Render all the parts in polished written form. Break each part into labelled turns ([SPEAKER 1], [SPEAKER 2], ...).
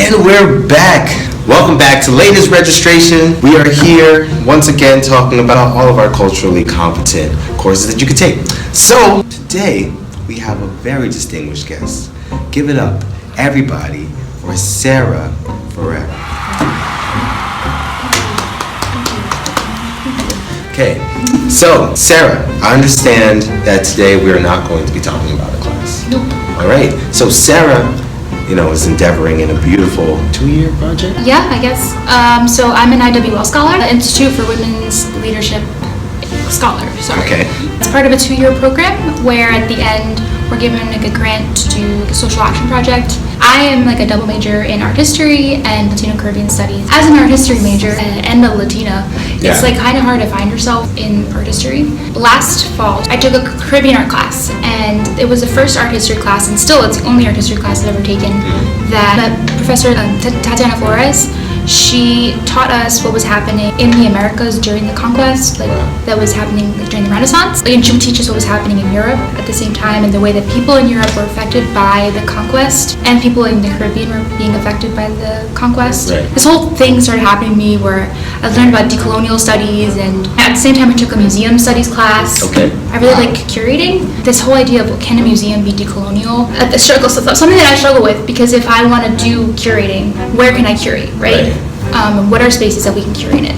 [SPEAKER 1] And we're back. Welcome back to latest registration. We are here once again talking about all of our culturally competent courses that you could take. So today we have a very distinguished guest. Give it up, everybody, for Sarah Ferreira. Okay, so Sarah, I understand that today we are not going to be talking about a class.
[SPEAKER 2] Nope.
[SPEAKER 1] All right, so Sarah, is endeavoring in a beautiful 2-year project?
[SPEAKER 2] Yeah, I guess. So I'm an IWL scholar, the Institute for Women's Leadership Scholar, sorry.
[SPEAKER 1] Okay.
[SPEAKER 2] It's part of a 2-year program where at the end we're given a grant to do a social action project. I am a double major in art history and Latino Caribbean studies. As an art history major and a Latina, it's kind of hard to find yourself in art history. Last fall, I took a Caribbean art class, and it was the first art history class, and still it's the only art history class I've ever taken, that Professor Tatiana Flores. She taught us what was happening in the Americas during the conquest, that was happening during the Renaissance. And she would teach us what was happening in Europe at the same time, and the way that people in Europe were affected by the conquest, and people in the Caribbean were being affected by the conquest.
[SPEAKER 1] Right.
[SPEAKER 2] This whole thing started happening to me where I learned about decolonial studies, and at the same time I took a museum studies class.
[SPEAKER 1] Okay.
[SPEAKER 2] I really like curating. This whole idea of can a museum be decolonial? The struggle, something that I struggle with, because if I want to do curating, where can I curate, right? What are spaces that we can curate it?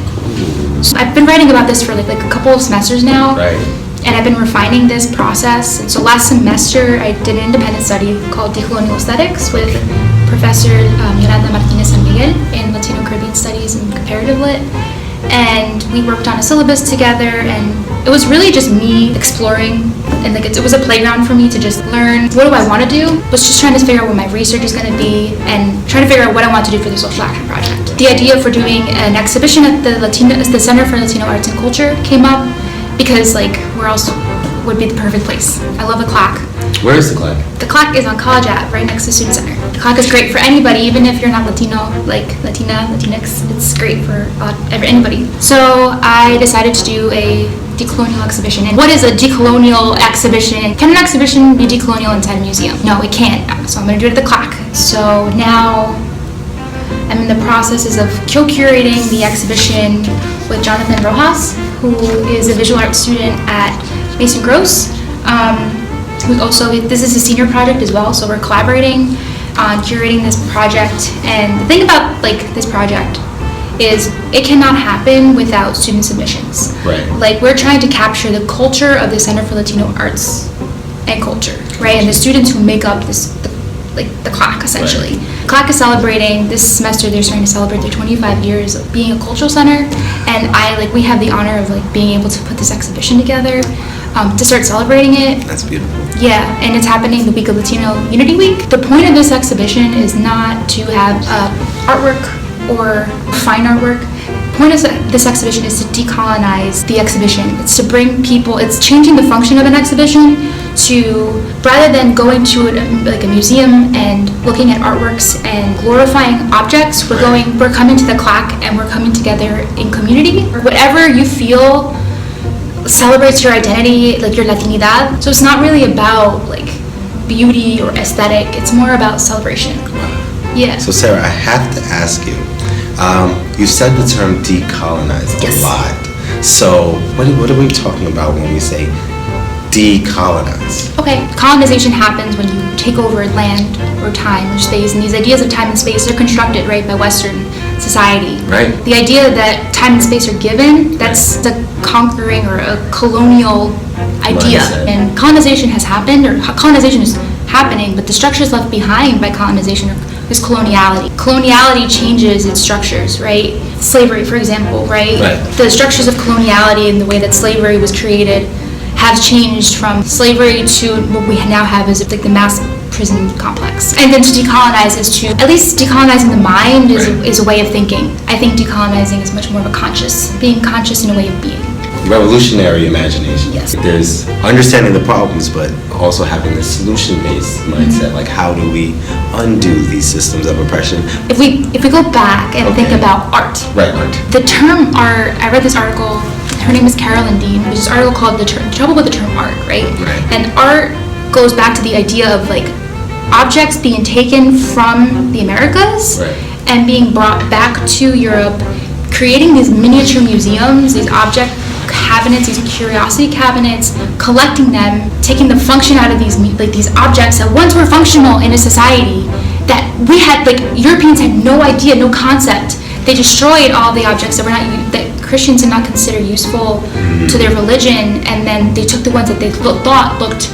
[SPEAKER 2] So I've been writing about this for like a couple of semesters now, and I've been refining this process. And so last semester I did an independent study called Decolonial Aesthetics with Professor Yolanda Martinez San Miguel in Latino Caribbean Studies and Comparative Lit. And we worked on a syllabus together, and it was really just me exploring, and it was a playground for me to just learn what do I want to do. I was just trying to figure out what my research is going to be and trying to figure out what I want to do for the social action project. The idea for doing an exhibition at the Center for Latino Arts and Culture came up because where else would be the perfect place? I love the clock.
[SPEAKER 1] Where is the clock?
[SPEAKER 2] The clock is on College Ave, right next to Student Center. The clock is great for anybody, even if you're not Latino, Latina, Latinx. It's great for anybody. So I decided to do a decolonial exhibition. And what is a decolonial exhibition? Can an exhibition be decolonial inside a museum? No, it can't. So I'm going to do it at the clock. So now I'm in the processes of co-curating the exhibition with Jonathan Rojas, who is a visual arts student at Mason Gross. This is a senior project as well, so we're collaborating on curating this project. And the thing about this project is it cannot happen without student submissions.
[SPEAKER 1] Right.
[SPEAKER 2] We're trying to capture the culture of the Center for Latino Arts and Culture, right? And the students who make up the clock, essentially.
[SPEAKER 1] Right.
[SPEAKER 2] Clock is celebrating, this semester they're starting to celebrate their 25 years of being a cultural center, and we have the honor of being able to put this exhibition together, to start celebrating it.
[SPEAKER 1] That's beautiful.
[SPEAKER 2] Yeah, and it's happening the week of Latino Unity Week. The point of this exhibition is not to have artwork or fine artwork. The point of this exhibition is to decolonize the exhibition. It's to bring people, it's changing the function of an exhibition to, rather than going to a museum and looking at artworks and glorifying objects, we're coming to the clock and we're coming together in community. Whatever you feel celebrates your identity, your Latinidad. So it's not really about beauty or aesthetic, it's more about celebration.
[SPEAKER 1] Wow.
[SPEAKER 2] Yeah.
[SPEAKER 1] So Sarah, I have to ask you, you said the term decolonize a lot. So what are we talking about when we say decolonize?
[SPEAKER 2] Okay, colonization happens when you take over land or time or space, and these ideas of time and space are constructed, by Western society.
[SPEAKER 1] Right.
[SPEAKER 2] The idea that time and space are given, that's the conquering or a colonial idea. And colonization has happened, or colonization is happening, but the structures left behind by colonization is coloniality. Coloniality changes its structures, right? Slavery, for example, right? The structures of coloniality and the way that slavery was created have changed from slavery to what we now have is the mass prison complex. And then to decolonize is to, at least decolonizing the mind is a way of thinking. I think decolonizing is much more of being conscious in a way of being.
[SPEAKER 1] Revolutionary imagination.
[SPEAKER 2] Yes.
[SPEAKER 1] There's understanding the problems, but also having this solution-based mindset. How do we undo these systems of oppression?
[SPEAKER 2] If we go back and think about art.
[SPEAKER 1] Right, art.
[SPEAKER 2] The term art, I read this article, her name is Carolyn Dean, there's this article called The Trouble with the Term Art, right?
[SPEAKER 1] Right.
[SPEAKER 2] And art goes back to the idea of objects being taken from the Americas and being brought back to Europe, creating these miniature museums, these object cabinets, these curiosity cabinets, collecting them, taking the function out of these objects that once were functional in a society that we had, Europeans had no idea, no concept. They destroyed all the objects that Christians did not consider useful to their religion, and then they took the ones that they thought looked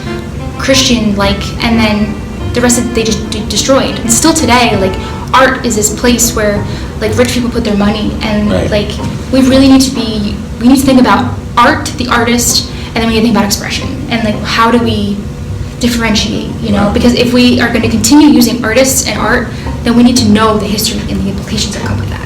[SPEAKER 2] Christian-like, and then the rest of it they just destroyed. And still today, art is this place where rich people put their money, and we really need to think about art, the artist, and then we need to think about expression, and how do we differentiate, because if we are going to continue using artists and art, then we need to know the history and the implications that come with that,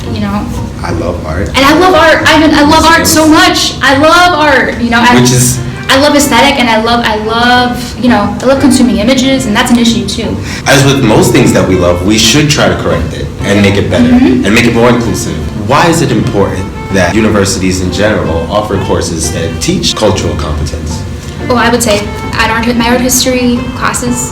[SPEAKER 1] I love art.
[SPEAKER 2] And I love art. I love art so much. I love art, I love aesthetic, and I love consuming images, and that's an issue too.
[SPEAKER 1] As with most things that we love, we should try to correct it and make it better and make it more inclusive. Why is it important that universities in general offer courses that teach cultural competence?
[SPEAKER 2] Well, I would say my art history classes,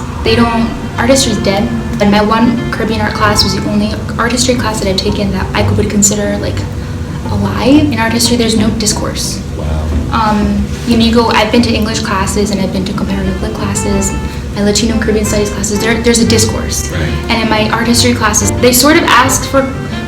[SPEAKER 2] art history is dead. And my one Caribbean art class was the only art history class that I've taken that I would consider alive. In art history, there's no discourse.
[SPEAKER 1] Wow.
[SPEAKER 2] I've been to English classes and I've been to comparative lit classes, my Latino and Caribbean studies classes, there's a discourse.
[SPEAKER 1] Right.
[SPEAKER 2] And in my art history classes, they sort of ask for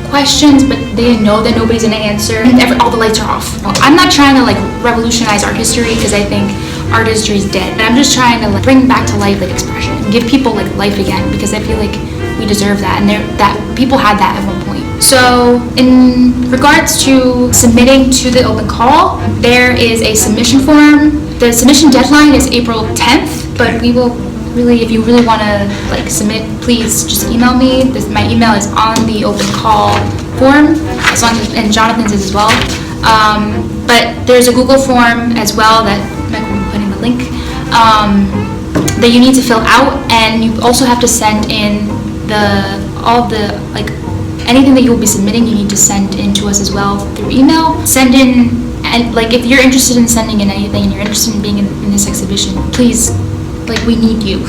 [SPEAKER 2] questions, but they know that nobody's going to answer, and all the lights are off. I'm not trying to revolutionize art history, because I think art history is dead. And I'm just trying to bring back to life expression, and give people life again, because I feel we deserve that, and that people had that at one point. So in regards to submitting to the open call, there is a submission form. The submission deadline is April 10th, but we will really, if you really want to submit, please just email me. My email is on the open call form, and Jonathan's is as well. But there's a Google form as well that Michael will be putting the link that you need to fill out, and you also have to send in anything that you will be submitting. You need to send in to us as well through email. Send in, and if you're interested in sending in anything and you're interested in being in this exhibition, please, we need you.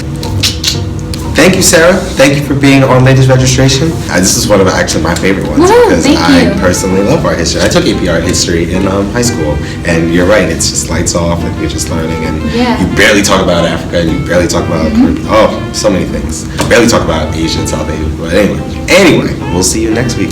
[SPEAKER 1] Thank you, Sarah. Thank you for being on Ladies Registration. This is one of my favorite ones, because I personally love art history. I took AP art history in high school, and you're right, it's just lights off and you're just learning, and you barely talk about Africa, and you barely talk about Caribbean. So many things. Barely talk about Asia and South Asia. But anyway, we'll see you next week.